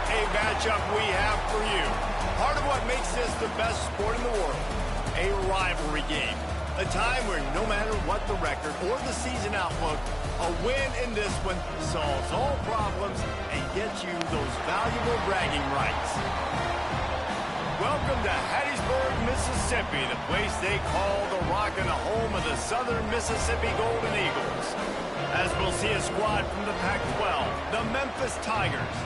a matchup we have for you. Part of what makes this the best sport in the world, a rivalry game. A time where no matter what the record or the season outlook, a win in this one solves all problems and gets you those valuable bragging rights. Welcome to Hattiesburg, Mississippi, the place they call the Rock and the home of the Southern Mississippi Golden Eagles. As we'll see a squad from the Pac-12, the Memphis Tigers.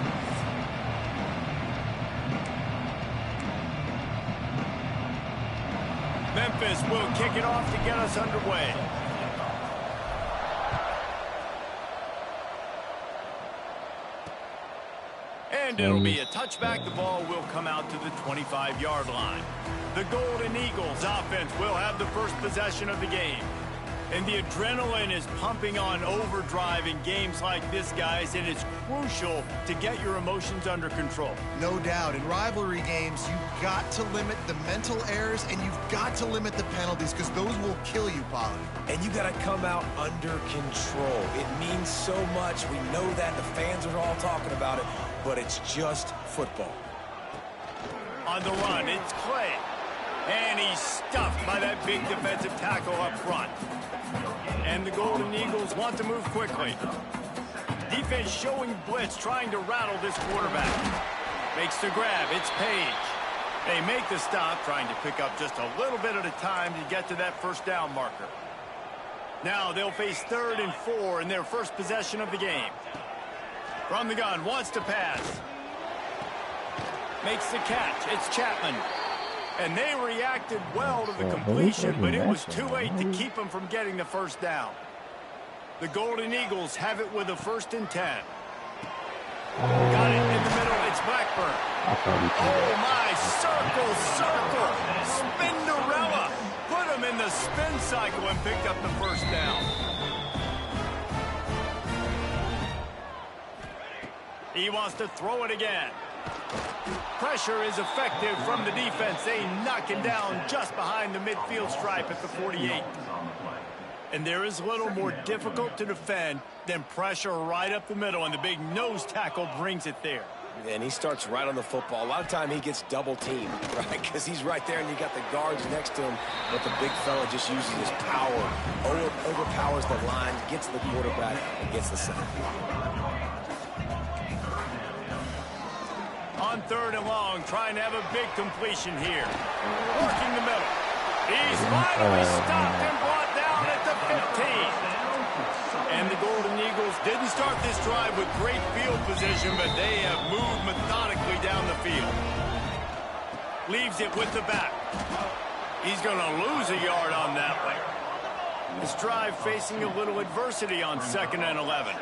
Memphis will kick it off to get us underway. And it'll be a touchback. The ball will come out to the 25-yard line. The Golden Eagles offense will have the first possession of the game. And the adrenaline is pumping on overdrive in games like this, guys, and it's crucial to get your emotions under control. No doubt. In rivalry games, you've got to limit the mental errors, and you've got to limit the penalties, because those will kill you, Polly. And you got to come out under control. It means so much. We know that. The fans are all talking about it, but it's just football. On the run, it's Clay. And he's stuffed by that big defensive tackle up front. And the Golden Eagles want to move quickly. Defense showing blitz, trying to rattle this quarterback. Makes the grab. It's Page. They make the stop, trying to pick up just a little bit at a time to get to that first down marker. Now they'll face 3rd and 4 in their first possession of the game. From the gun, wants to pass. Makes the catch. It's Chapman. And they reacted well to the completion, but it was too late to keep them from getting the first down. The Golden Eagles have it with a 1st and 10. Got it in the middle. It's Blackburn. Oh, my. Circle, circle. Spinderella. Put him in the spin cycle and picked up the first down. He wants to throw it again. Pressure is effective from the defense. They knock him down just behind the midfield stripe at the 48. And there is a little more difficult to defend than pressure right up the middle, and the big nose tackle brings it there. And he starts right on the football. A lot of time he gets double teamed, right? Because he's right there and you got the guards next to him. But the big fella just uses his power, overpowers the line, gets the quarterback, and gets the sack. On 3rd and long, trying to have a big completion here. Working the middle. He's finally stopped and brought down at the 15. And the Golden Eagles didn't start this drive with great field position, but they have moved methodically down the field. Leaves it with the back. He's going to lose a yard on that one. This drive facing a little adversity on 2nd and 11.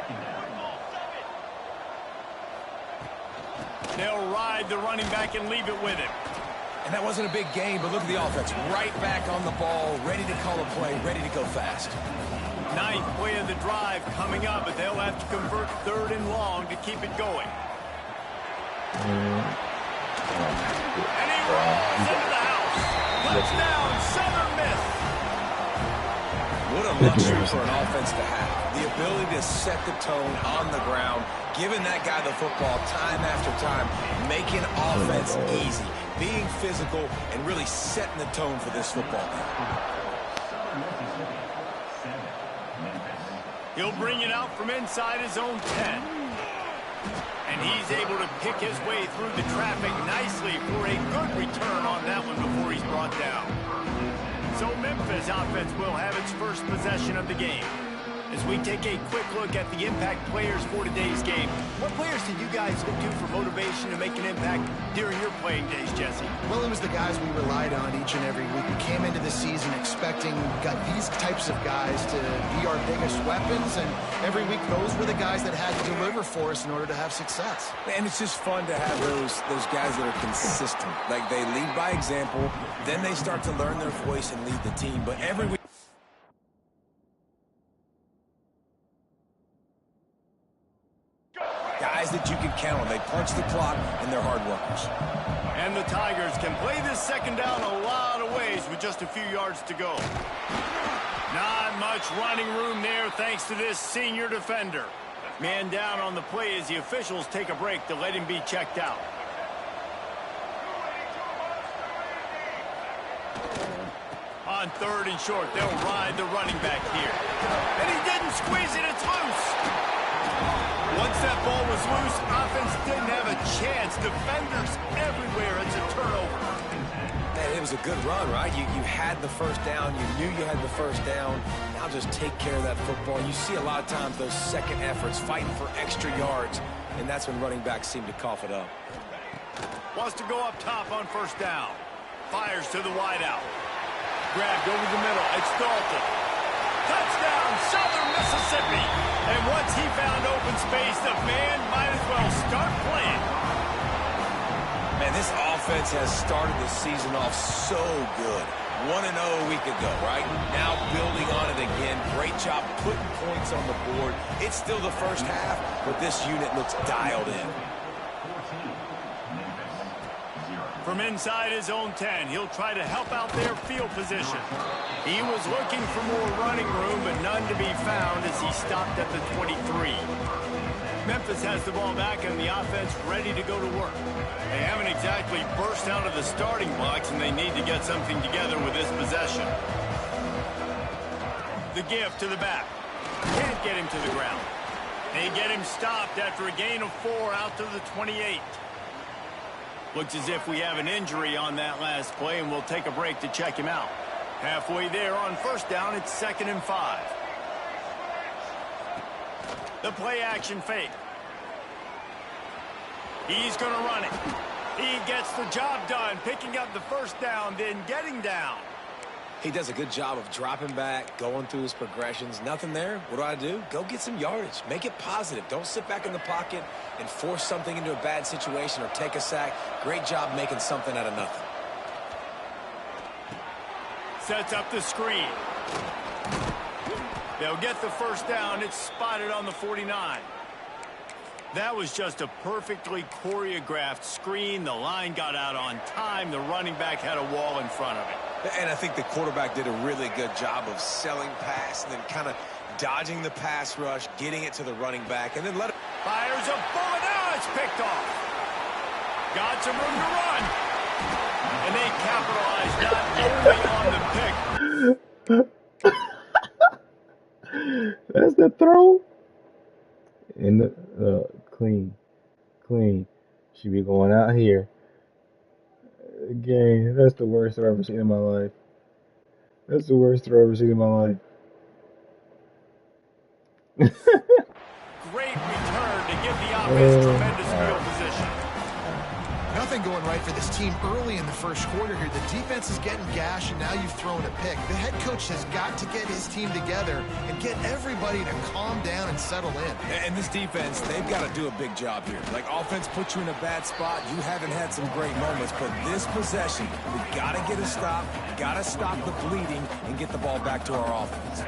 They'll ride the running back and leave it with him. And that wasn't a big game, but look at the offense. Right back on the ball, ready to call a play, ready to go fast. 9th play of the drive coming up, but they'll have to convert 3rd and long to keep it going. And he rolls into the house. Touchdown, Southern Miss. What a luxury for an offense to have. The ability to set the tone on the ground, giving that guy the football time after time, making offense easy, being physical, and really setting the tone for this football game. He'll bring it out from inside his own 10. And he's able to pick his way through the traffic nicely for a good return on that one before he's brought down. So Memphis offense will have its first possession of the game. As we take a quick look at the impact players for today's game, what players did you guys look to for motivation to make an impact during your playing days, Jesse? Well, it was the guys we relied on each and every week. We came into the season expecting these types of guys to be our biggest weapons, and every week those were the guys that had to deliver for us in order to have success. And it's just fun to have those guys that are consistent. Like, they lead by example, then they start to learn their voice and lead the team. But every week, guys that you can count on. They punch the clock, and they're hard workers. And the Tigers can play this second down a lot of ways with just a few yards to go. Not much running room there thanks to this senior defender. Man down on the play as the officials take a break to let him be checked out. On 3rd and short, they'll ride the running back here. And he didn't squeeze it, it's loose. Once that ball was loose, offense didn't have a chance. Defenders everywhere, it's a turnover. Man, it was a good run, right? You had the first down. You knew you had the first down. Now just take care of that football. You see a lot of times those second efforts fighting for extra yards, and that's when running backs seem to cough it up. Wants to go up top on 1st down. Fires to the wideout. Grabbed over the middle. It's Dalton. Touchdown, Southern Mississippi. And once he found open space, the band might as well start playing. Man, this offense has started the season off so good. 1-0 a week ago, right? Now building on it again. Great job putting points on the board. It's still the first half, but this unit looks dialed in. From inside his own 10, he'll try to help out their field position. He was looking for more running room, but none to be found as he stopped at the 23. Memphis has the ball back and the offense ready to go to work. They haven't exactly burst out of the starting blocks, and they need to get something together with this possession. The give to the back. Can't get him to the ground. They get him stopped after a gain of 4 out to the 28. Looks as if we have an injury on that last play, and we'll take a break to check him out. Halfway there on 1st down, it's 2nd and 5. The play action fake. He's going to run it. He gets the job done, picking up the 1st down, then getting down. He does a good job of dropping back, going through his progressions. Nothing there. What do? Go get some yardage. Make it positive. Don't sit back in the pocket and force something into a bad situation or take a sack. Great job making something out of nothing. Sets up the screen. They'll get the 1st down. It's spotted on the 49. That was just a perfectly choreographed screen. The line got out on time. The running back had a wall in front of it. And I think the quarterback did a really good job of selling pass and then kind of dodging the pass rush, getting it to the running back, and then let it... Fires a bullet. Now it's picked off. Got some room to run. And they capitalized not only on the pick. That's the throw. And the clean. She be going out here. Again, that's the worst I've ever seen in my life. That's the worst I've ever seen in my life. Great return to give the offense tremendous field position. Nothing going right for this team early in the 1st quarter here. The defense is getting gashed, and now you've thrown a pick. The head coach has got to get his team together and get everybody to calm down and settle in. And this defense, they've got to do a big job here. Like, offense puts you in a bad spot. You haven't had some great moments, but this possession, we've got to get a stop, got to stop the bleeding, and get the ball back to our offense.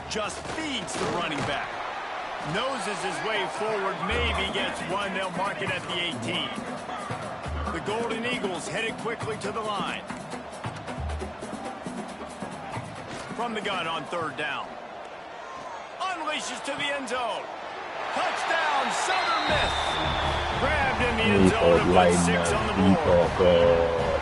Just feeds the running back. Noses his way forward, maybe gets one. They'll mark it at the 18. The Golden Eagles headed quickly to the line. From the gun on 3rd down. Unleashes to the end zone. Touchdown, Southern Miss. Grabbed in the end zone and put 6 on the board.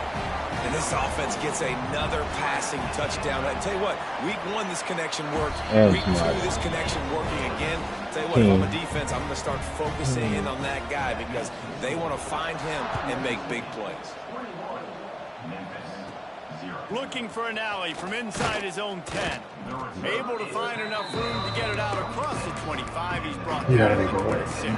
And this offense gets another passing touchdown. I tell you what, week 1, this connection worked. Week 2, this connection working again. I tell you what, if I'm a defense, I'm going to start focusing in on that guy because they want to find him and make big plays. Looking for an alley from inside his own 10. Able to find enough room to get it out across the 25. He's brought down to the 26.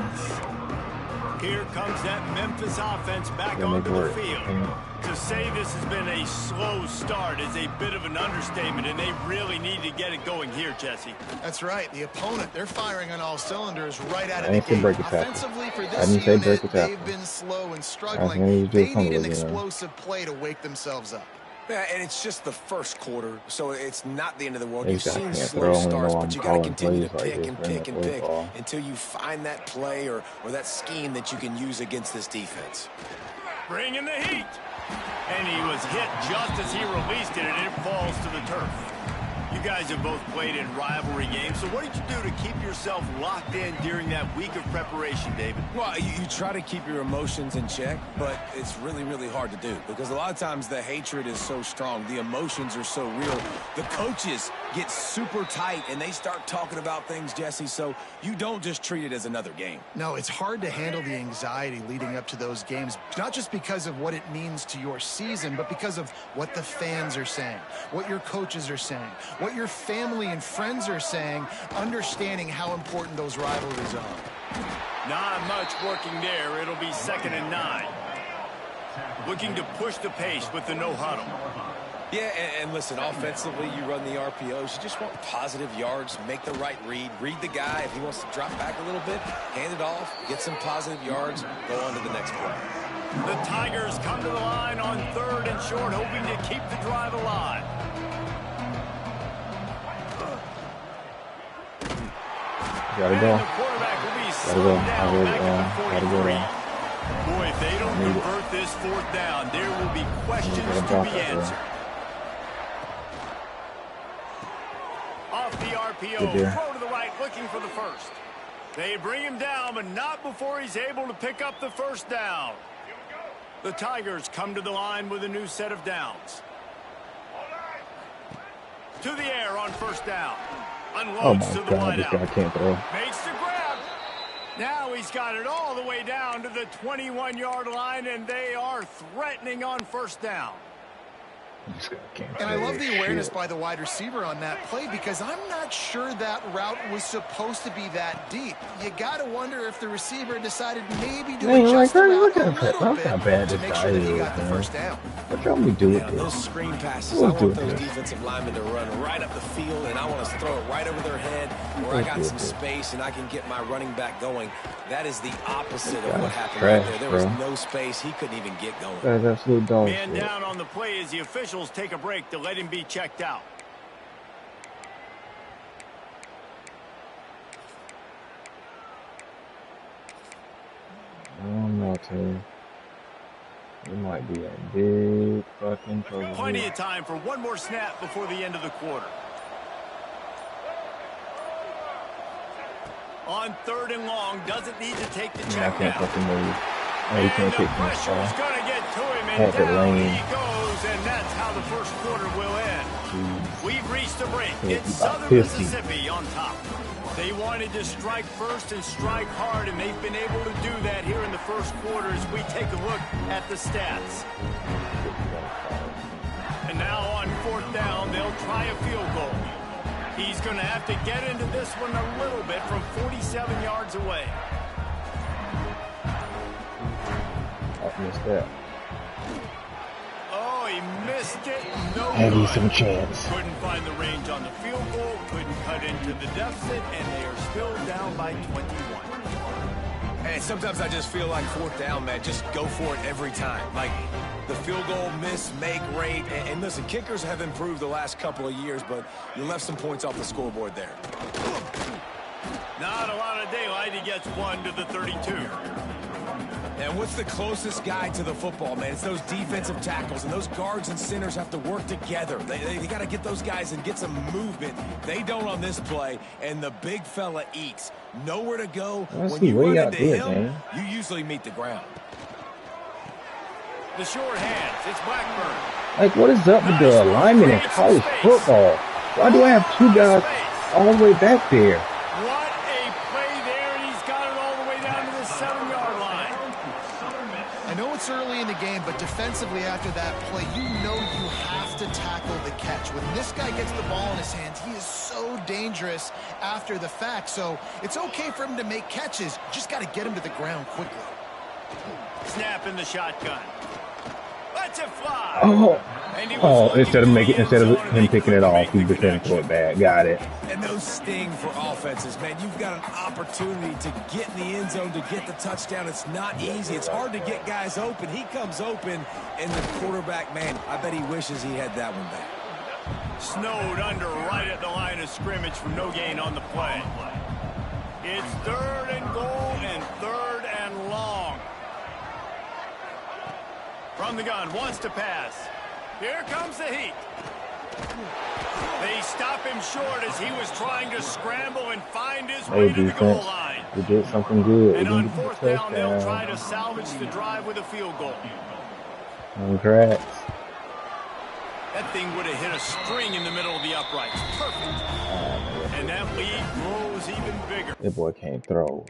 Here comes that Memphis offense back onto the field. To say this has been a slow start is a bit of an understatement, and they really need to get it going here, Jesse. That's right. The opponent, they're firing on all cylinders right out of the gate. Offensively for this unit, they've been slow and struggling. They need an explosive play to wake themselves up. Yeah, and it's just the 1st quarter, so it's not the end of the world. You've seen slow starts, but you got to continue to pick and pick and pick until you find that play or that scheme that you can use against this defense. Bringing the heat. And he was hit just as he released it, and it falls to the turf. You guys have both played in rivalry games, so what did you do to keep yourself locked in during that week of preparation, David? Well, you try to keep your emotions in check, but it's really, really hard to do because a lot of times the hatred is so strong. The emotions are so real. The coaches get super tight, and they start talking about things, Jesse, so you don't just treat it as another game. No, it's hard to handle the anxiety leading up to those games, not just because of what it means to your season, but because of what the fans are saying, what your coaches are saying, what your family and friends are saying, understanding how important those rivalries are. Not much working there. It'll be 2nd and 9. Looking to push the pace with the no huddle. Yeah, and listen, offensively, you run the RPOs. You just want positive yards, make the right read the guy. If he wants to drop back a little bit, hand it off, get some positive yards, go on to the next play. The Tigers come to the line on 3rd and short, hoping to keep the drive alive. Gotta go. And the quarterback will be slowed down back at the 43. Boy, if they don't convert this 4th down, there will be questions to be answered. Off the RPO, throw to the right, looking for the first. They bring him down, but not before he's able to pick up the 1st down. The Tigers come to the line with a new set of downs. To the air on 1st down. Unloads to the wideout. Can't throw. Makes the grab. Now he's got it all the way down to the 21-yard line, and they are threatening on 1st down. And I love the awareness by the wide receiver on that play because I'm not sure that route was supposed to be that deep. You got to wonder if the receiver decided maybe to adjust the route a little bit to make sure that he got the 1st down. What y'all be doing? Those screen passes, I want those defensive linemen to run right up the field, and I want to throw it right over their head where I got some space and I can get my running back going. That is the opposite of what happened right there. There was no space. He couldn't even get going. That is absolute dog Man down on the play as the officials take a break to let him be checked out. I don't know, Taylor. You might be in big fucking trouble. Plenty of time for one more snap before the end of the quarter. On 3rd and long, doesn't need to take the check I can't down. fucking move. Oh, you can't take pressure from is the going to get to him, and At the down lane. he goes, and that's how the 1st quarter will end. Jeez. We've reached a break. Yeah, It's about Southern 50. Mississippi on top. They wanted to strike first and strike hard, and they've been able to do that here in the 1st quarter as we take a look at the stats. And now on 4th down, they'll try a field goal. He's going to have to get into this one a little bit from 47 yards away. I missed that. Oh, he missed it. No Had good. some chance. Couldn't find the range on the field goal, couldn't cut into the deficit, and they are still down by 21. And sometimes I just feel like 4th down, man, just go for it every time. Like the field goal miss, make rate. And listen, kickers have improved the last couple of years, but you left some points off the scoreboard there. Not a lot of daylight. He gets one to the 32. And what's the closest guy to the football, man? It's those defensive tackles, and those guards and centers have to work together. They got to get those guys and get some movement. They don't on this play, and the big fella eats. Nowhere to go. When you run into him, you usually meet the ground. The short hands. It's Blackburn. Like, what is up with the alignment in college football? Why do I have 2 guys all the way back there? What a play there, and he's got it all the way down to the 7-yard line. I know it's early in the game, but defensively after that play, you know you have to tackle the catch. When this guy gets the ball in his hands, he is so dangerous after the fact. So it's okay for him to make catches. You just got to get him to the ground quickly. Snap in the shotgun. Lets it fly. Instead of him picking it off, he was going to throw it back. Got it. And those sting for offenses, man. You've got an opportunity to get in the end zone, to get the touchdown. It's not easy. It's hard to get guys open. He comes open, and the quarterback, man, I bet he wishes he had that one back. Snowed under right at the line of scrimmage for no gain on the play. It's 3rd and goal and 3rd and long. From the gun, wants to pass. Here comes the heat. They stop him short as he was trying to scramble and find his Hey, way to the goal defense. line. We did something good. We And on didn't get fourth the down, they'll try to touchdown. salvage the drive with a field goal. Congrats. That thing would have hit a string in the middle of the uprights. Perfect. And that lead grows even bigger. That boy can't throw.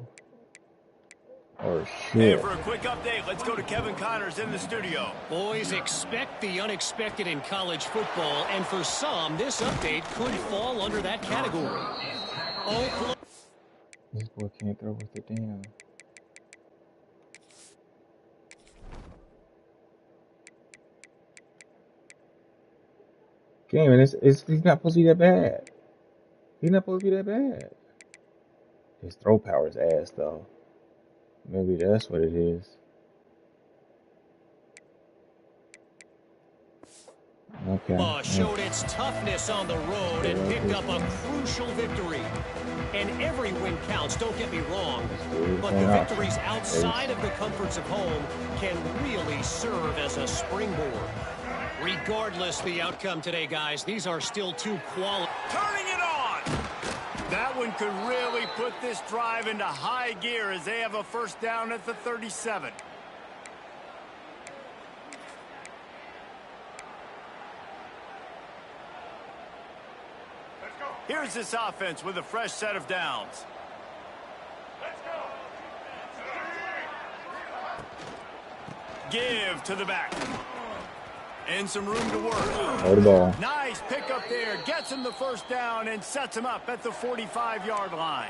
Oh, And shit. for a quick update, let's go to Kevin Connors in the studio. Boys, expect the unexpected in college football, and for some, this update could fall under that category. This boy can't throw with the damn. Game, and he's not supposed to be that bad. He's not supposed to be that bad. His throw power is ass, though. Maybe that's what it is. Okay. Showed its toughness on the road and picked up a crucial victory. And every win counts, don't get me wrong. But the victories outside of the comforts of home can really serve as a springboard. Regardless the outcome today, guys, these are still two quality. Turning it on! That one could really put this drive into high gear as they have a first down at the 37. Here's this offense with a fresh set of downs. Give to the back. And some room to work. Hold the ball. Nice pickup there. Gets him the first down and sets him up at the 45-yard line.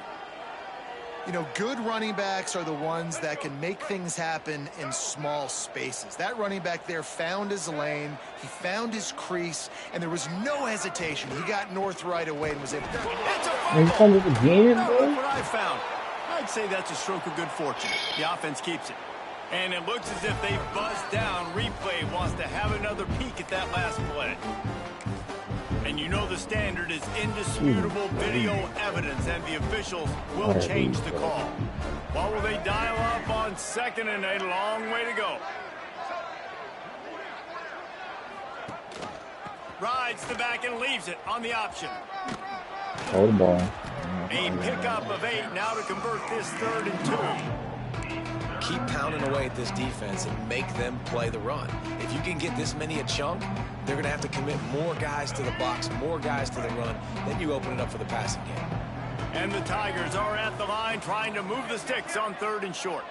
You know, good running backs are the ones that can make things happen in small spaces. That running back there found his lane, he found his crease, and there was no hesitation. He got north right away and was able to... It's a He's fumble. coming again, Look bro. what I found. I'd say that's a stroke of good fortune. The offense keeps it. And it looks as if they've buzzed down. Replay wants to have another peek at that last play. And you know the standard is indisputable video evidence, and the officials will change the call. What will they dial up on second and a long way to go? Rides the back and leaves it on the option. Hold the ball. A pickup of 8 now to convert this 3rd and 2. Keep pounding away at this defense and make them play the run. If you can get this many a chunk, they're going to have to commit more guys to the box, more guys to the run. Then you open it up for the passing game. And the Tigers are at the line trying to move the sticks on 3rd and short.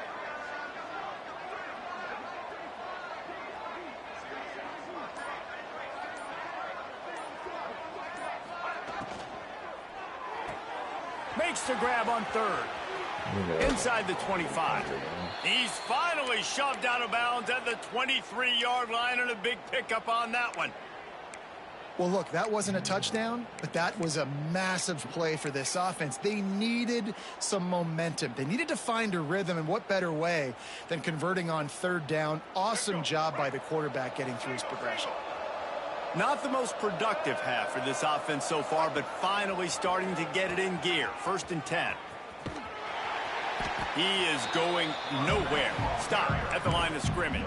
Makes the grab on 3rd. Inside the 25. He's finally shoved out of bounds at the 23-yard line, and a big pickup on that one. Well, look, that wasn't a touchdown, but that was a massive play for this offense. They needed some momentum. They needed to find a rhythm, and what better way than converting on 3rd down. Awesome job by the quarterback getting through his progression. Not the most productive half for this offense so far, but finally starting to get it in gear. 1st and 10. He is going nowhere. Stop at the line of scrimmage.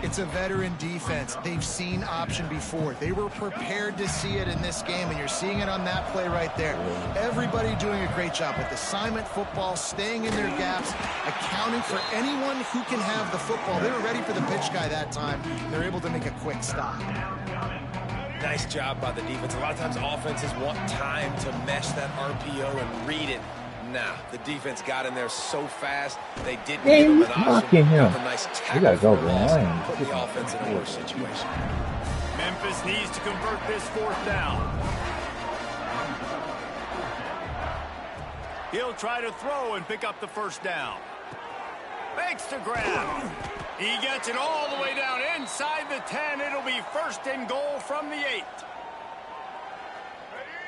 It's a veteran defense. They've seen option before. They were prepared to see it in this game, and you're seeing it on that play right there. Everybody doing a great job with assignment football, staying in their gaps, accounting for anyone who can have the football. They were ready for the pitch guy that time. They're able to make a quick stop. Nice job by the defense. A lot of times offenses want time to mesh that RPO and read it. Nah, the defense got in there so fast, they didn't give him an option. Him. A nice tackle. You gotta go, for a loss, man. put the offense in a worse situation. Memphis needs to convert this 4th down. He'll try to throw and pick up the first down. Makes the grab. He gets it all the way down inside the 10. It'll be 1st and goal from the 8.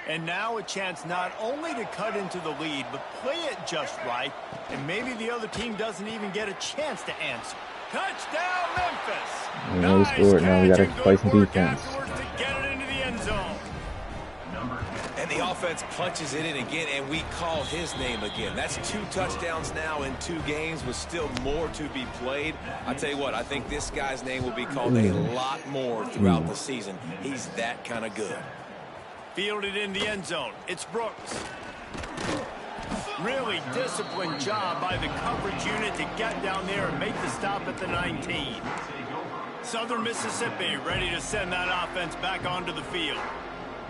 And now a chance not only to cut into the lead, but play it just right, and maybe the other team doesn't even get a chance to answer. Touchdown, Memphis! Yeah, we scored. Now we gotta play some defense. To get it into the end zone. And the offense punches it in again, and we call his name again. That's 2 touchdowns now in 2 games with still more to be played. I tell you what, I think this guy's name will be called a lot more throughout the season. He's that kind of good. Fielded in the end zone. It's Brooks. Really disciplined job by the coverage unit to get down there and make the stop at the 19. Southern Mississippi ready to send that offense back onto the field.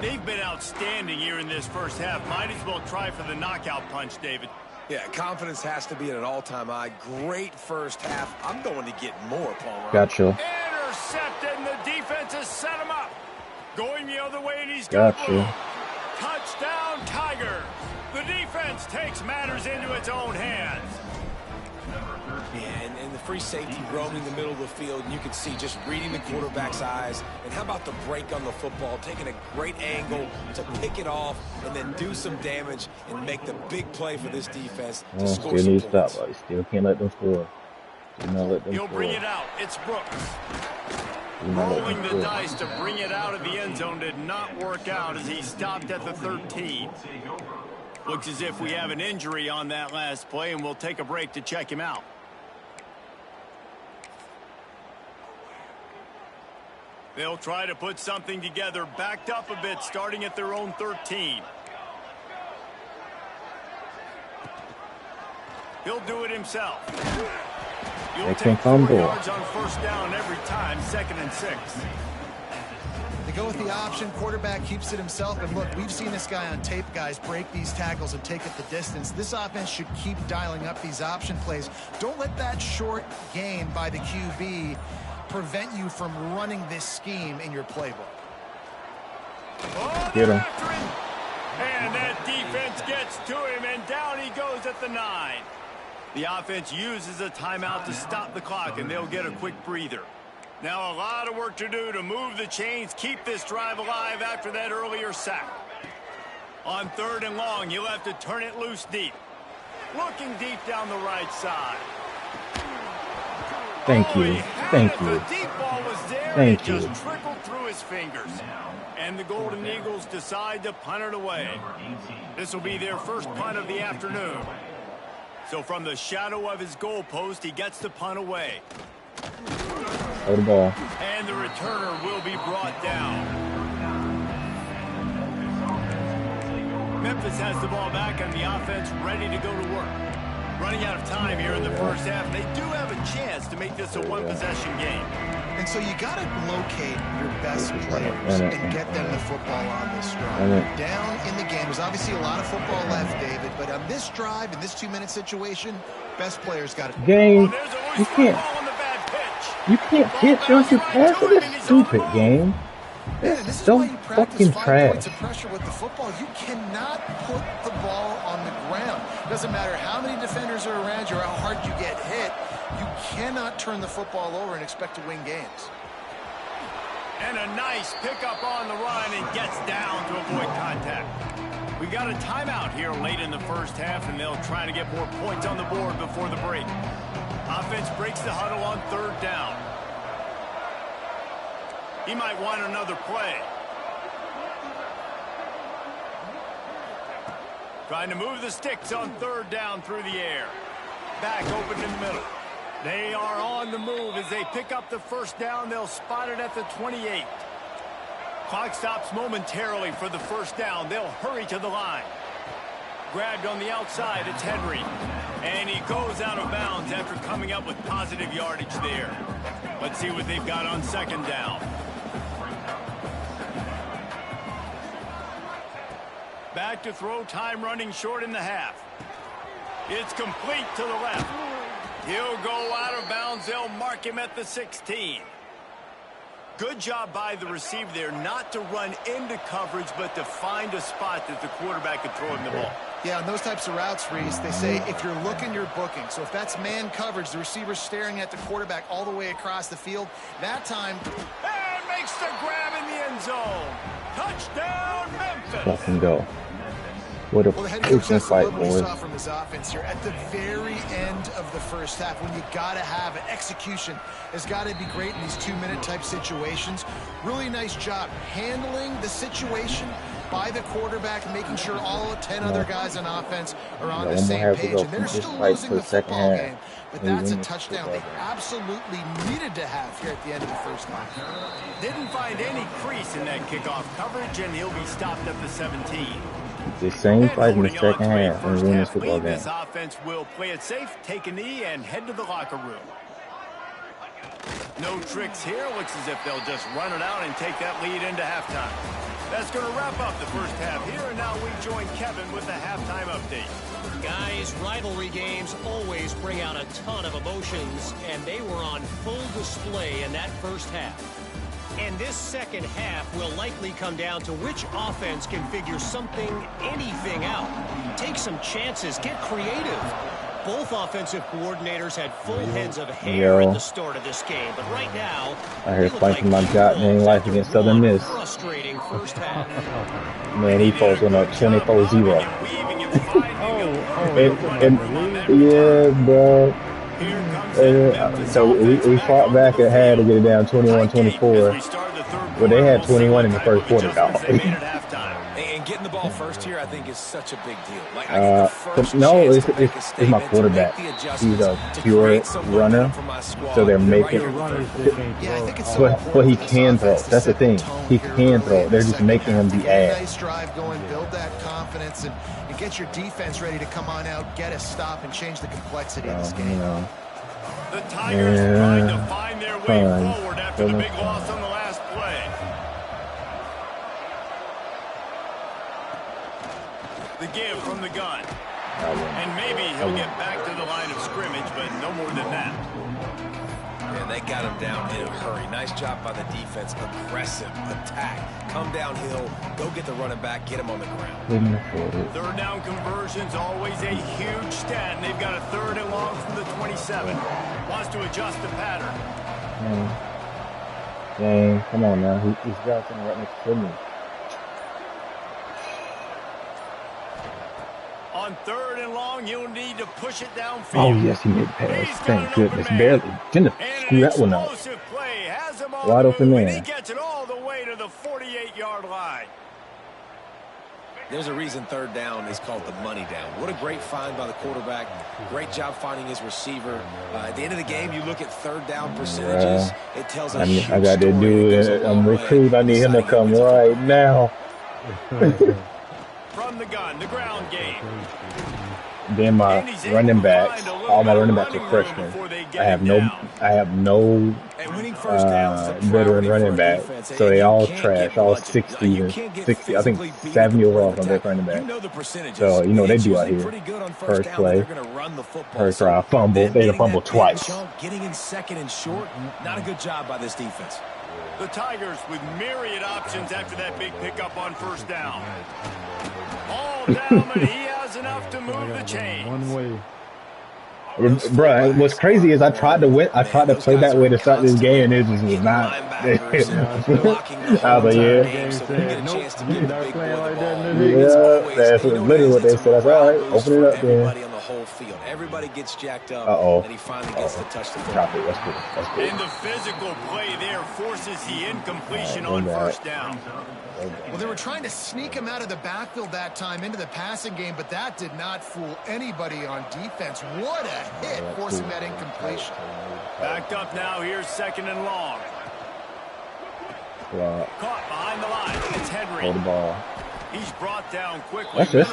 They've been outstanding here in this first half. Might as well try for the knockout punch, David. Yeah, confidence has to be at an all-time high. Great first half. I'm going to get more, Palmer. Gotcha. Intercepted, and the defense has set him up. Going the other way, and he's got Gotcha. Touchdown, Tiger. The defense takes matters into its own hands. Yeah, and the free safety roaming the middle of the field, and you can see just reading the quarterback's eyes. And how about the break on the football, taking a great angle to pick it off and then do some damage and make the big play for this defense to score some points. Stop, buddy. Still can't let them score. Do not let them He'll score. bring it out. It's Brooks. Rolling the dice to bring it out of the end zone did not work out as he stopped at the 13. Looks as if we have an injury on that last play, and we'll take a break to check him out. They'll try to put something together, backed up a bit, starting at their own 13. He'll do it himself. You'll take 4 yards on first down every time, 2nd and 6. They go with the option. Quarterback keeps it himself. And look, we've seen this guy on tape, guys, break these tackles and take it the distance. This offense should keep dialing up these option plays. Don't let that short gain by the QB prevent you from running this scheme in your playbook. Get him. And that defense gets to him, and down he goes at the 9. The offense uses a timeout to stop the clock, and they'll get a quick breather. Now a lot of work to do to move the chains, keep this drive alive after that earlier sack. On 3rd and long, you'll have to turn it loose deep. Looking deep down the right side. Thank you. Thank you. The deep ball was there. Thank you. It just trickled through his fingers. And the Golden Eagles decide to punt it away. This will be their first punt of the afternoon. So from the shadow of his goalpost, he gets the punt away. Throw the ball. And the returner will be brought down. Memphis has the ball back and the offense ready to go to work. Running out of time here in the first half. They do have a chance to make this a one-possession game. And so you got to locate your best players and get them the football on this drive. Down in the game. There's obviously a lot of football left, David, but on this drive, in this 2-minute situation, best players got it. Game, you can't pitch once you pass it. It's stupid, game. It's so fucking trash. Pressure with the football. You cannot put the ball on the ground. Doesn't matter how many defenders are around you or how hard you get hit. You cannot turn the football over and expect to win games. And a nice pickup on the run and gets down to avoid contact. We got a timeout here late in the first half, and they'll try to get more points on the board before the break. Offense breaks the huddle on 3rd down. He might want another play. Trying to move the sticks on 3rd down through the air. Back open in the middle. They are on the move as they pick up the first down. They'll spot it at the 28. Clock stops momentarily for the first down. They'll hurry to the line. Grabbed on the outside, it's Henry. And he goes out of bounds after coming up with positive yardage there. Let's see what they've got on 2nd down. Back to throw, time running short in the half. It's complete to the left. He'll go out of bounds. They'll mark him at the 16. Good job by the receiver there not to run into coverage, but to find a spot that the quarterback could throw him the ball. Yeah, on those types of routes, Reese, they say if you're looking, you're booking. So if that's man coverage, the receiver's staring at the quarterback all the way across the field, that time... And makes the grab in the end zone. Touchdown, Memphis. Fucking go. What a freaking fight, boys. Saw from his offense here at the very end of the first half, when you got to have it. Execution has got to be great in these 2-minute type situations. Really nice job handling the situation, by the quarterback, making sure all 10 other guys on offense are on the same page. And they're still losing the football game. But that's a touchdown they absolutely needed to have here at the end of the first half. Didn't find any crease in that kickoff coverage, and he'll be stopped at the 17. The same fight in the second half and win this football game. This offense will play it safe, take a knee, and head to the locker room. No tricks here. Looks as if they'll just run it out and take that lead into halftime. That's going to wrap up the first half here, and now we join Kevin with the halftime update. Guys, rivalry games always bring out a ton of emotions, and they were on full display in that first half. And this second half will likely come down to which offense can figure something, anything out. Take some chances, get creative. Both offensive coordinators had full heads of hair at the start of this game, but right now, I hear fighting my goddamn life against Southern Miss. Frustrating first half. Man, he falls on a 24-0. Yeah, bro. So we fought back at half to get it down 21-24. Well, they had 21 in the first quarter, dog. And getting the ball first here, I think, is such a big deal. Like, no, it's my quarterback. He's a pure runner, so they're making. But he can throw. That's the thing. He can throw. They're just making him the ass. Nice drive going, build that confidence, and get your defense ready to come on out, get a stop, and change the complexity of this game. The Tigers trying to find their way forward after the big loss on the last play. The give from the gun. And maybe he'll get back to the line of scrimmage, but no more than that. And they got him down in a hurry. Nice job by the defense. Aggressive attack. Come downhill. Go get the running back. Get him on the ground. Third down conversions, always a huge stat. And they've got a 3rd and long from the 27. Wants to adjust the pattern. Dang, come on now. He's got something right next to me. On 3rd and long, you'll need to push it downfield. Oh, yes, he made pass. Thank goodness. Barely. Didn't screw that one up. Wide open man. He gets it all the way to the 48-yard line. There's a reason 3rd down is called the money down. What a great find by the quarterback. Great job finding his receiver. At the end of the game, you look at 3rd down percentages. It tells a huge I got that dude. I'm recruiting. I need him to come right now. From the gun, the ground game. Then my running backs, all my running backs are freshmen. I have no veteran running back, so they all trash, all 60 and 60. I think 70 overall on their running back. So you know what they do out here. First play, first drive, fumble. They fumble twice. Getting in 2nd and short, not a good job by this defense. The Tigers with myriad options after that big pickup on 1st down. All down, but he has enough to move the chains. One way. Bruh, what's crazy is I tried to play that way to start this game, and it just was not. I was like, yeah, that's literally what they said. I said, all right, open it up then. Everybody gets jacked up, and he finally gets to touch the football. That's good. And the physical play there forces the incompletion on 1st down. Well, they were trying to sneak him out of the backfield that time into the passing game, but that did not fool anybody on defense. What a hit, forcing that incompletion. Backed up now. Here's 2nd and long. Caught behind the line. It's Henry. Hold the ball. He's brought down quickly. That's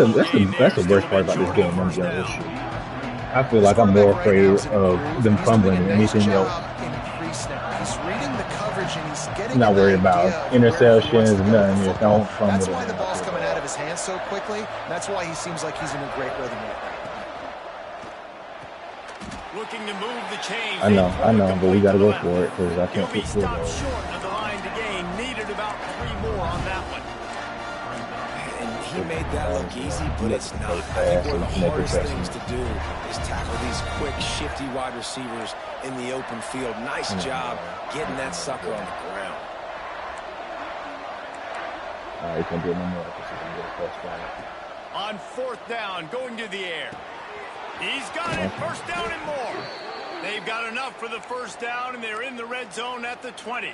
the worst part about this game. I'm jealous. I feel like I'm more afraid of them fumbling than anything else. I'm not worried about interceptions and nothing. Just don't fumble. That's why the ball's coming out of his hands so quickly. That's why he seems like he's in a great rhythm right now. Looking to move the chains. I know, but we got to go for it because I can't He'll be put stopped short of the line to gain. Needed about 3 more on that one. He made that look easy, but it's not. I think one of the hardest things to do is tackle these quick, shifty wide receivers in the open field. Nice job getting that sucker on the ground. You can do it no more because you can get a first down. On 4th down, going to the air. He's got it. 1st down and more. They've got enough for the 1st down, and they're in the red zone at the 20.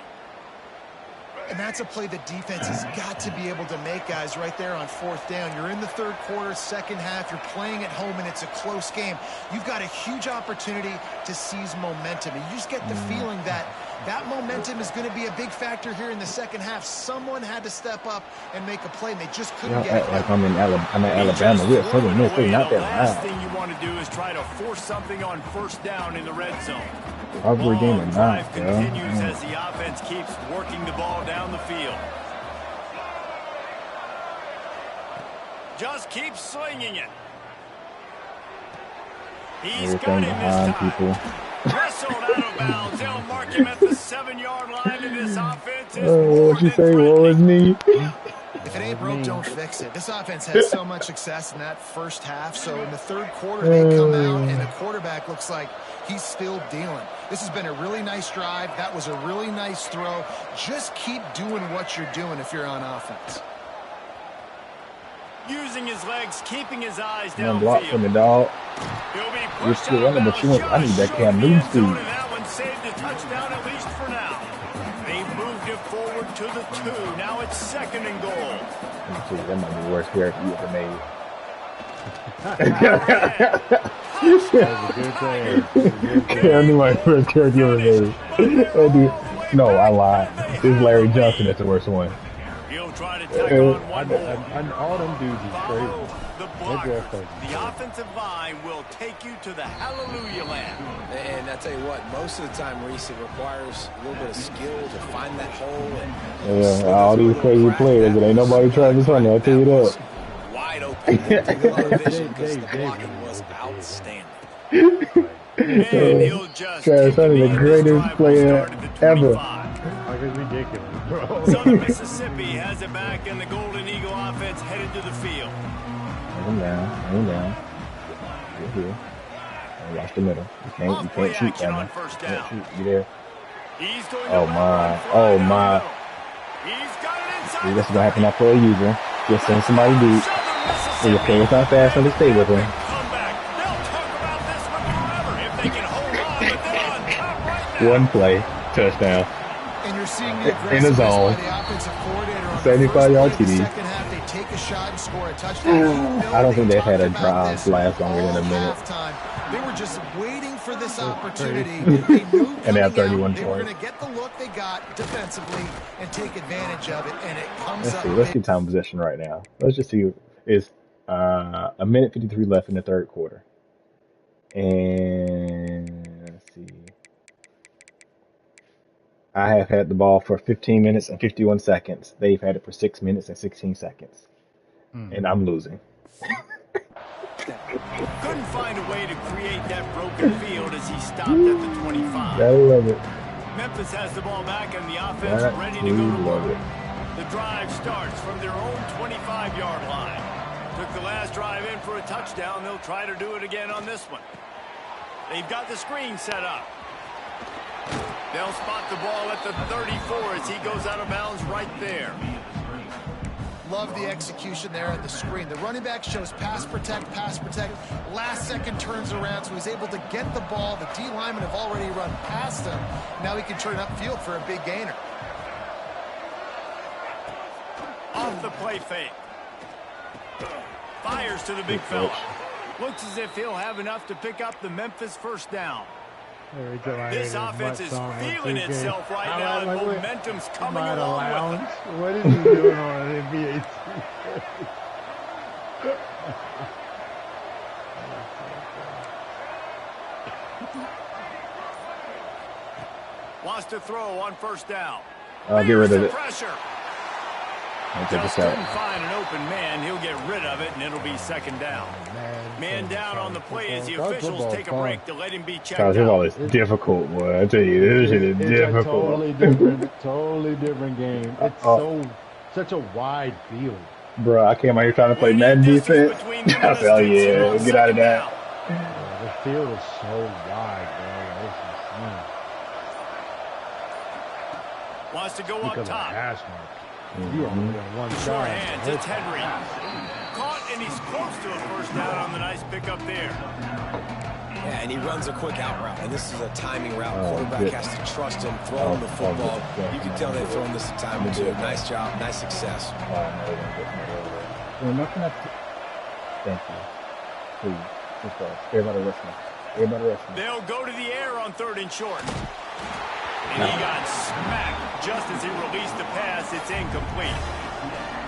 And that's a play the defense has got to be able to make, guys, right there on 4th down. You're in the 3rd quarter, 2nd half. You're playing at home, and it's a close game. You've got a huge opportunity to seize momentum. And you just get the feeling that that momentum is going to be a big factor here in the 2nd half. Someone had to step up and make a play, and they just couldn't get it. Like I'm in Alabama. We're further north. We're not that high. The last high. thing you want to do is try to force something on 1st down in the red zone. Probably game of drive continues as the offense keeps working the ball down the field. Just keep slinging it. He's got him this time. Wrestled out of bounds. They'll mark him at the 7-yard line, and this offense is what'd you say? What was me? If it ain't broke, don't fix it. This offense had so much success in that 1st half, so in the 3rd quarter, they come out, and the quarterback looks like he's still dealing. This has been a really nice drive. That was a really nice throw. Just keep doing what you're doing if you're on offense. Using his legs, keeping his eyes downfield. One block for me, dog. You're still running, but I need that Cam Newton speed. That one saved a touchdown, at least for now. They've moved it forward to the 2. Now it's 2nd and goal. That might be the worst haircut you ever made. I knew my first character you ever made. No, I lied. This is Larry Johnson. That's the worst one. He'll try to tack on one more. And all them dudes is crazy. The offensive line will take you to the hallelujah land. And I tell you what, most of the time, Reese, it requires a little bit of skill to find that hole. And all these crazy players, but ain't nobody trying this one. I'll tell you that. Wide open. A lot of vision because the blocking was outstanding. And he'll just Travis Hunter, the greatest player ever. Like, it's ridiculous, bro. Southern Mississippi has it back, and the Golden Eagle offense headed to the field. Hang down. You're here. And watch the middle. You can't shoot that man. You there? Oh my. He's got it inside. That's gonna happen after a user. Just send somebody deep. And your player's not fast enough to stay with him. One play, touchdown. And you're seeing the in the zone. 75-yard TD. Take a shot and score a touchdown. I don't think they've had a drive last longer than a minute. They were just waiting for this opportunity. And they have 31 points. They were going to get the look they got defensively and take advantage of it, and it comes up. Let's get time possession right now. Let's just see. It's a minute 53 left in the 3rd quarter. And let's see. I have had the ball for 15 minutes and 51 seconds. They've had it for 6 minutes and 16 seconds. And I'm losing. Couldn't find a way to create that broken field as he stopped at the 25. I love it. Memphis has the ball back and the offense ready to go to work. The drive starts from their own 25-yard line. Took the last drive in for a touchdown. They'll try to do it again on this one. They've got the screen set up. They'll spot the ball at the 34 as he goes out of bounds right there. Love the execution there at the screen. The running back shows pass protect. Last second turns around, so he's able to get the ball. The D linemen have already run past him. Now he can turn upfield for a big gainer. Off the play fake. Fires to the big fella. Looks as if he'll have enough to pick up the Memphis 1st down. This offense is feeling itself right now, and momentum's coming along with it. What is he doing on an NBA Wants to throw on 1st down. I'll get rid of it. Pressure. Just couldn't find an open man. He'll get rid of it, and it'll be 2nd down. Man down on the play as the officials take a break to let him be checked out. Football is difficult, boy. I tell you, this shit is difficult. Totally different game. It's such a wide field. Bro, I came out here trying to play Madden defense. I said, oh yeah, get out of that. The field is so wide, bro. This is Wants to go up top. You are on one side. Short hands, it's Henry. Caught, and he's close to a 1st down on the nice pickup there. Yeah, and he runs a quick out route, and this is a timing route. Quarterback has to trust him, throw him the football. You can tell they've thrown this a time or two. Nice job, nice success. Thank you. Please, just go. Everybody listening. Everybody listening. They'll go to the air on 3rd and short. And he got smacked just as he released the pass. It's incomplete.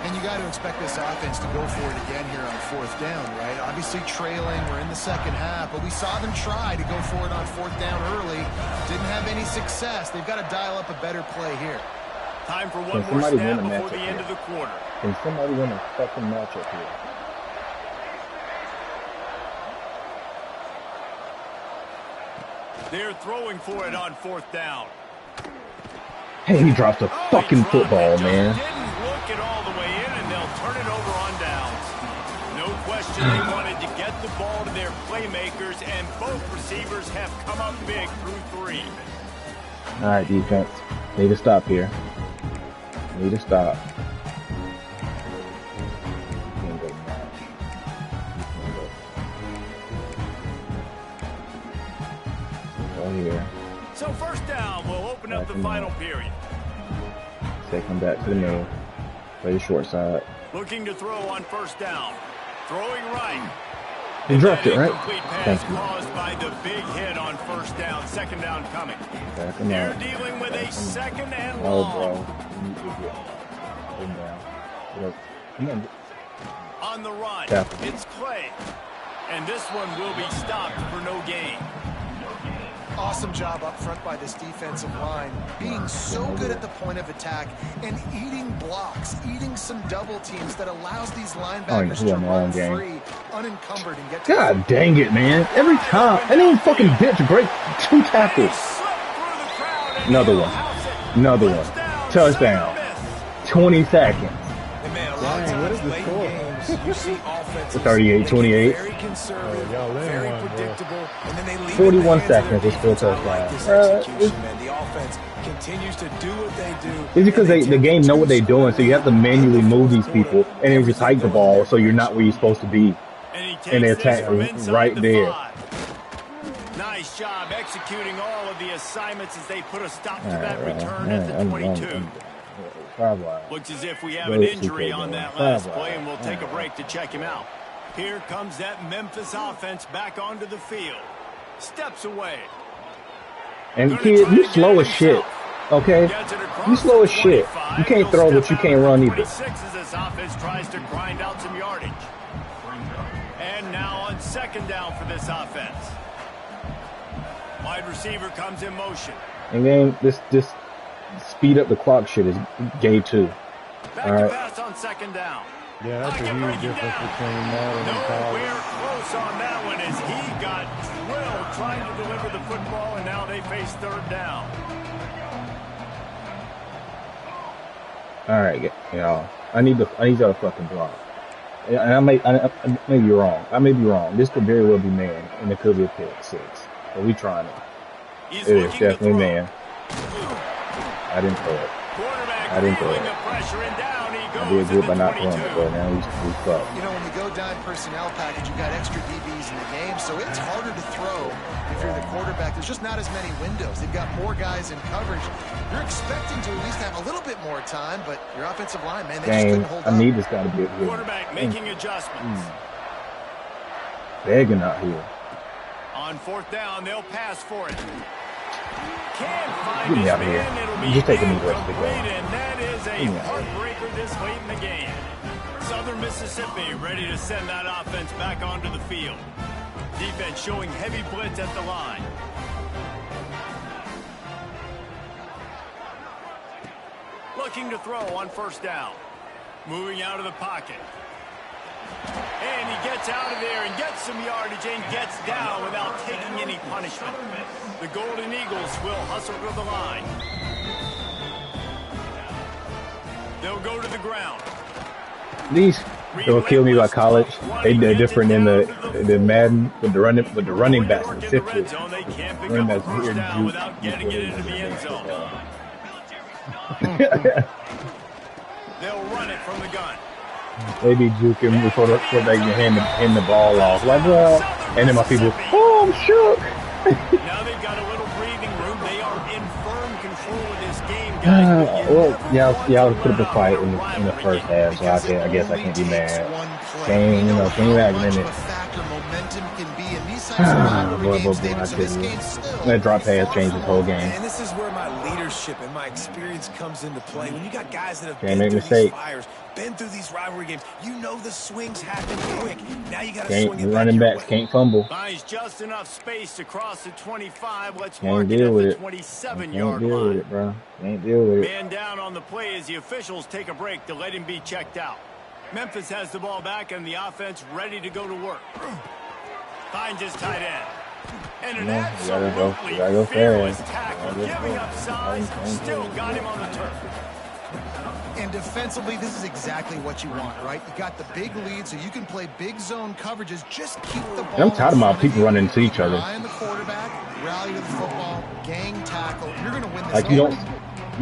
And you got to expect this offense to go for it again here on 4th down, right? Obviously trailing, we're in the second half, but we saw them try to go for it on 4th down early. Didn't have any success. They've got to dial up a better play here. Time for one more snap before the end of the quarter. Can somebody win a fucking matchup here? They're throwing for it on 4th down. Hey, he dropped the fucking football, man. Didn't look it all the way in, and they'll turn it over on downs. No question they wanted to get the ball to their playmakers, and both receivers have come up big through 3. All right, defense. Need to stop here. Need to stop. Go here. So 1st down will open up the final period. Take him back to the middle. Play the short side. Looking to throw on 1st down. Throwing right. He dropped it, right? Thank you. Caused by the big hit on 1st down. 2nd down coming. They're dealing with a 2nd and long. Oh, bro. You need to get him down. Come on. On the run. It's Clay. And this one will be stopped for no gain. Awesome job up front by this defensive line, being so good at the point of attack and eating blocks, eating some double teams that allows these linebackers to run free, unencumbered, and get to God dang it, man. Every time. I didn't even fucking bitch break 2 tackles. Another one. Another one. Touchdown. 20 seconds. Dang, what is the score? You see 38-28. Very conservative, very predictable, and then they leave 41 seconds is still touchdown. The offense continues to do what they do. It's because the game know what they're doing, so you have to manually move these people and then just hike the ball so you're not where you're supposed to be. And they attack right there. Nice job executing all of the assignments as they put a stop to that return at the 22. Looks as if we have an injury on that last play, and we'll take a break to check him out. Here comes that Memphis offense back onto the field. Steps away. And kid, you slow as shit. Okay? You slow as shit. You can't throw, but you can't run either. As this offense tries to grind out some yardage. And now on 2nd down for this offense. Wide receiver comes in motion. And then this speed up the clock shit is game 2. All right. Pass on 2nd down. Yeah, that's a huge difference between that and the college. We're close on that one as he got drilled trying to deliver the football, and now they face 3rd down. All right, y'all. I need y'all to fucking block. And I may be wrong. I may be wrong. This could very well be man, and it could be a pick 6. But we trying it. It is definitely man. I didn't throw it. I didn't throw it. I did good by not throwing it, but now we fucked. You know, when you go down personnel package, you've got extra DBs in the game, so it's harder to throw if you're the quarterback. There's just not as many windows. They've got more guys in coverage. You're expecting to at least have a little bit more time, but your offensive line, man, they just couldn't hold up. I need this guy to be good. Quarterback making adjustments. Begging out here. On 4th down, they'll pass for it. Get me out of here. You just taking me the rest of the game. And that is a heartbreaker this late in the game. Southern Mississippi ready to send that offense back onto the field. Defense showing heavy blitz at the line. Looking to throw on 1st down. Moving out of the pocket. And he gets out of there and gets some yardage and gets down without taking any punishment. The Golden Eagles will hustle to the line. They'll go to the ground. These will kill me by college. They're different in the Madden with the running backs specifically. Running backs here without getting it into the end zone. They'll run it from the gun. They be juking before they can hand the ball off. Like, well, and then my people, oh! Oh, I'm shook. Now they've got a little breathing room. They are in firm control of this game, guys. Well, y'all put up a fight in the first half, so I guess I can't be mad. Game back in it. That drop pass changed the whole game. And this is where my leadership and my experience comes into play. When you got guys that have Can't been make through these mistake. fires, been through these rivalry games, you know the swings happen quick. Now you got to Can't swing it running back backs can't fumble. Finds just enough space to cross the 25. Let's Can't mark it deal at with the it. 27-yard Can't deal with line. it, bro. Can't deal with it. Man down on the play as the officials take a break to let him be checked out. Memphis has the ball back and the offense ready to go to work. Finds his tight end. And an absolutely fearless tackle, giving up size, still got him on the turf. And defensively, this is exactly what you want, right? You got the big lead, so you can play big zone coverages. Just keep the ball. I'm tired of people running into each other. Rely on the quarterback, rally to the football, gang tackle. You're going to win this. Like you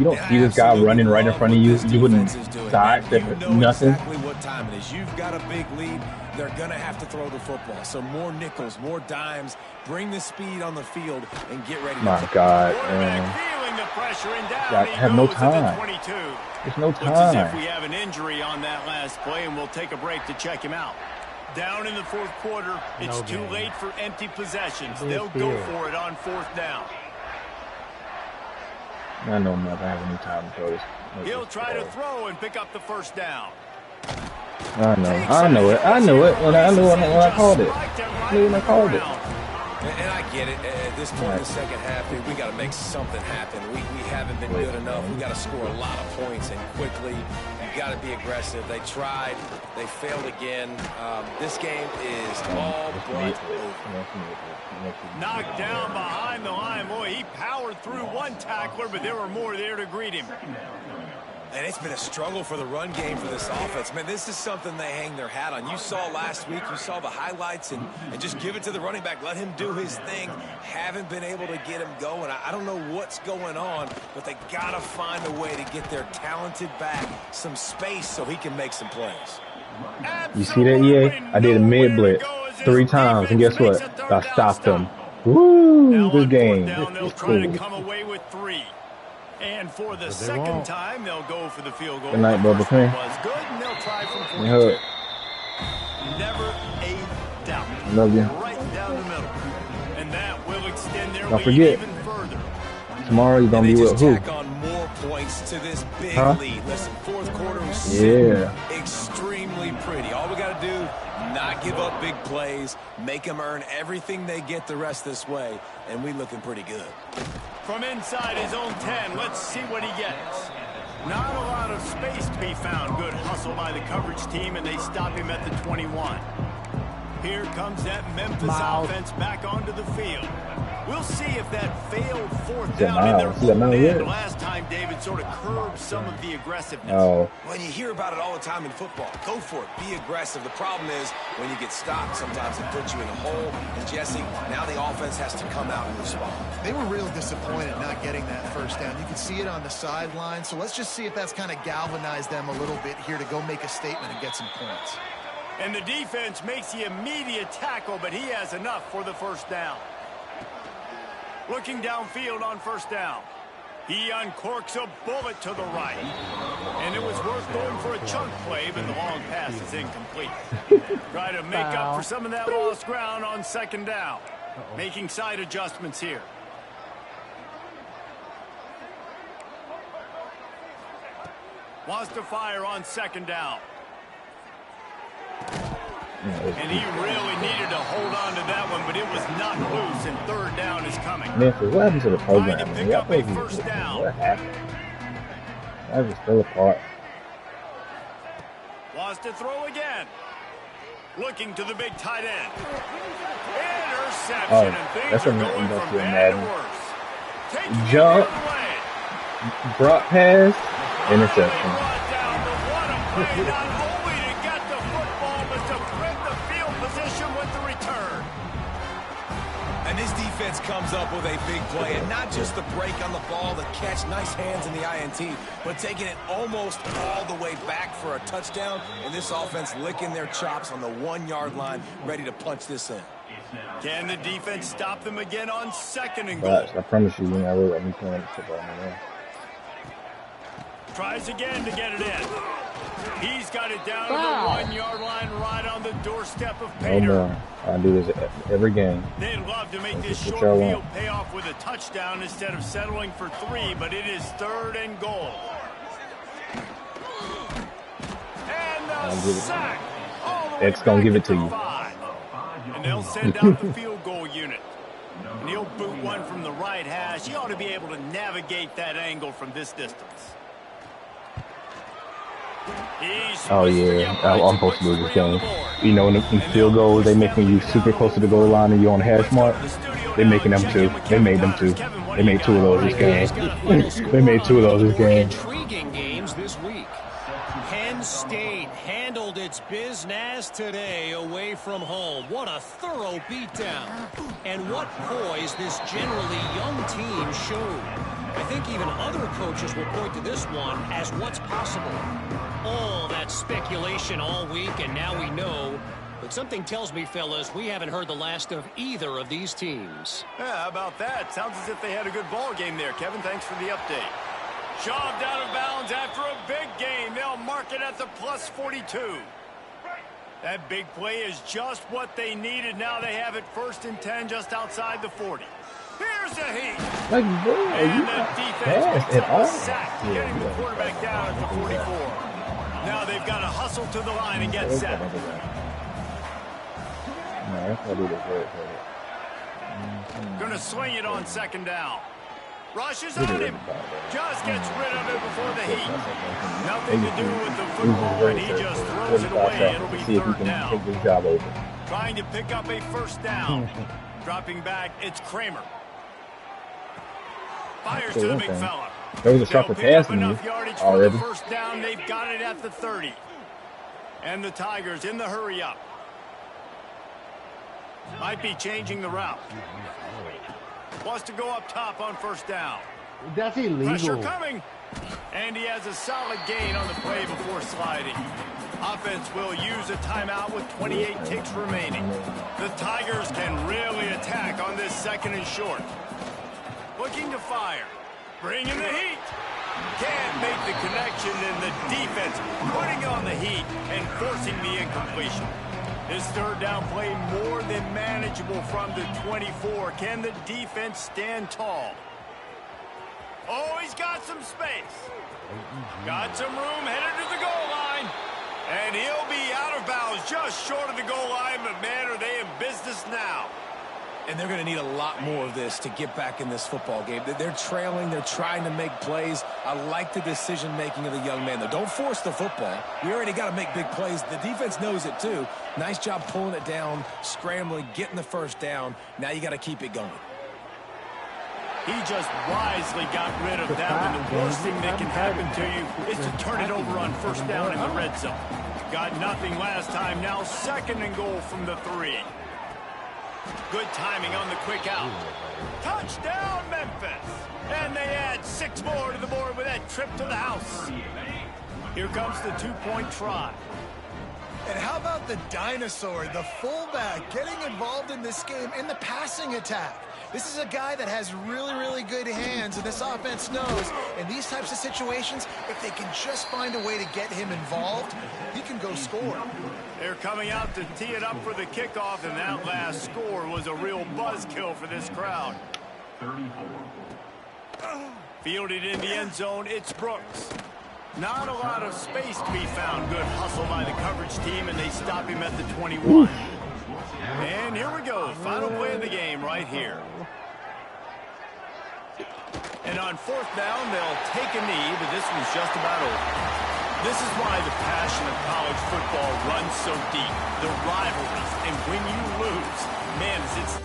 don't see this guy running right in front of you. You wouldn't sidestep nothing. Exactly what time it is. You've got a big lead. They're going to have to throw the football. So more nickels, more dimes. Bring the speed on the field and get ready. My God, man. Feeling the pressure and down. I have no time. There's no Looks as if time. we have an injury on that last play, and we'll take a break to check him out. Down in the fourth quarter, it's too late for empty possessions. They'll go for it on fourth down. I know I'm not having any time to throw this. He'll try to throw and pick up the first down. I know it. I knew it when I called it. I knew when I called it. And I get it. At this point in the second half, dude, we got to make something happen. We haven't been good enough. We got to score a lot of points and quickly. You got to be aggressive. They tried. They failed again. This game is all but over. Knocked down behind the line. Boy, he powered through one tackler, but there were more there to greet him. And it's been a struggle for the run game for this offense. Man, this is something they hang their hat on. You saw last week, you saw the highlights, and just give it to the running back. Let him do his thing. Haven't been able to get him going. I don't know what's going on, but they got to find a way to get their talented back some space so he can make some plays. You see that, EA? I did a mid blitz 3 times, and guess what? I stopped them. Woo! Good game. They'll try to come away with 3. And for the second time, they'll go for the field goal. Good night, Bubba. Come here. Was good, and they'll try from 42. Never a doubt. I love you. Right down the middle. And that will extend their Don't lead forget. even further. Tomorrow you're going to be with who? Tack on more points to this big lead. Listen, fourth quarter was extremely pretty. All we got to do, not give up big plays, make them earn everything they get the rest this way, and we looking pretty good. From inside his own 10, let's see what he gets. Not a lot of space to be found. Good hustle by the coverage team, and they stop him at the 21. Here comes that Memphis offense back onto the field. We'll see if that failed fourth down in their own end last time David sort of curbed some of the aggressiveness. Well, you hear about it all the time in football. Go for it. Be aggressive. The problem is when you get stopped, sometimes it puts you in a hole. And, Jesse, now the offense has to come out and respond. They were real disappointed not getting that first down. You can see it on the sideline. So let's just see if that's kind of galvanized them a little bit here to go make a statement and get some points. And the defense makes the immediate tackle, but he has enough for the first down. Looking downfield on first down. He uncorks a bullet to the right. And it was worth going for a chunk play, but the long pass is incomplete. Try to make up for some of that lost ground on second down. Making side adjustments here. Wants to fire on second down. And he really needed to hold on to that one, but it was not loose, and third down is coming. Memphis, what happened to the program? Trying to pick up a first down. What happened? That was still apart. Wants to throw again. Looking to the big tight end. Interception, and things are going from bad to worse. Jump. Brought pass. Interception. And this defense comes up with a big play, and not just the break on the ball, the catch, nice hands in the INT, but taking it almost all the way back for a touchdown, and this offense licking their chops on the 1-yard line, ready to punch this in. Can the defense stop them again on 2nd and goal? I promise you, I will be playing football now. Tries again to get it in. He's got it down to the 1-yard line right on the doorstep of Pater. I do this every game. They'd love to make this short field pay off with a touchdown instead of settling for 3, but it is 3rd and goal. And the sack. X gonna give it to you. And they'll send out the field goal unit. And he'll boot one from the right hash. He ought to be able to navigate that angle from this distance. Oh yeah, I'm supposed to lose this game. You know, in field goals, they making you super close to the goal line and you're on the hash mark. They making them too. They made them too. They made 2 of those this game. They made 2 of those this game. Intriguing games this week. Penn State handled its business today away from home. What a thorough beatdown. And what poise this generally young team showed. I think even other coaches will point to this one as what's possible. All that speculation all week, and now we know. But something tells me, fellas, we haven't heard the last of either of these teams. Yeah, how about that? Sounds as if they had a good ball game there, Kevin. Thanks for the update. Shoved out of bounds after a big game. They'll mark it at the +42. That big play is just what they needed. Now they have it 1st and 10 just outside the 40. Here's the heat. And the defense picks up a sack, getting the quarterback down at the 44. Now they've got to hustle to the line and get set. Going to swing it on 2nd down. Rushes on him. Just gets rid of it before the heat. Nothing to do with the football, and he just throws it away. It'll be 3rd down. Trying to pick up a 1st down. Dropping back, it's Kramer. Fires to the big fella. There was a sharper pass than you already. 1st down, they've got it at the 30. And the Tigers in the hurry up. Might be changing the route. Wants to go up top on 1st down. That's illegal. Pressure coming. And he has a solid gain on the play before sliding. Offense will use a timeout with 28 ticks remaining. The Tigers can really attack on this 2nd and short. Looking to fire. Bringing the heat. Can't make the connection, and the defense putting on the heat and forcing the incompletion. This 3rd down play more than manageable from the 24. Can the defense stand tall? Oh, he's got some space. Got some room, headed to the goal line. And he'll be out of bounds just short of the goal line, but man, are they in business now. And they're going to need a lot more of this to get back in this football game. They're trailing. They're trying to make plays. I like the decision-making of the young man, though. Don't force the football. We already got to make big plays. The defense knows it, too. Nice job pulling it down, scrambling, getting the 1st down. Now you got to keep it going. He just wisely got rid of that. And the worst thing that can happen to you is to turn it over on 1st down in the red zone. Got nothing last time. Now 2nd and goal from the 3. Good timing on the quick out. Touchdown, Memphis. And they add 6 more to the board with that trip to the house. Here comes the 2-point try. And how about the dinosaur, the fullback, getting involved in this game in the passing attack? This is a guy that has really, really good hands, and this offense knows in these types of situations, if they can just find a way to get him involved, he can go score. They're coming out to tee it up for the kickoff, and that last score was a real buzzkill for this crowd. Fielded in the end zone, it's Brooks. Not a lot of space to be found. Good hustle by the coverage team, and they stop him at the 21. And here we go. Final play of the game right here. And on 4th down, they'll take a knee, but this one's just about over. This is why the passion of college football runs so deep. The rivalries, and when you lose, man, it's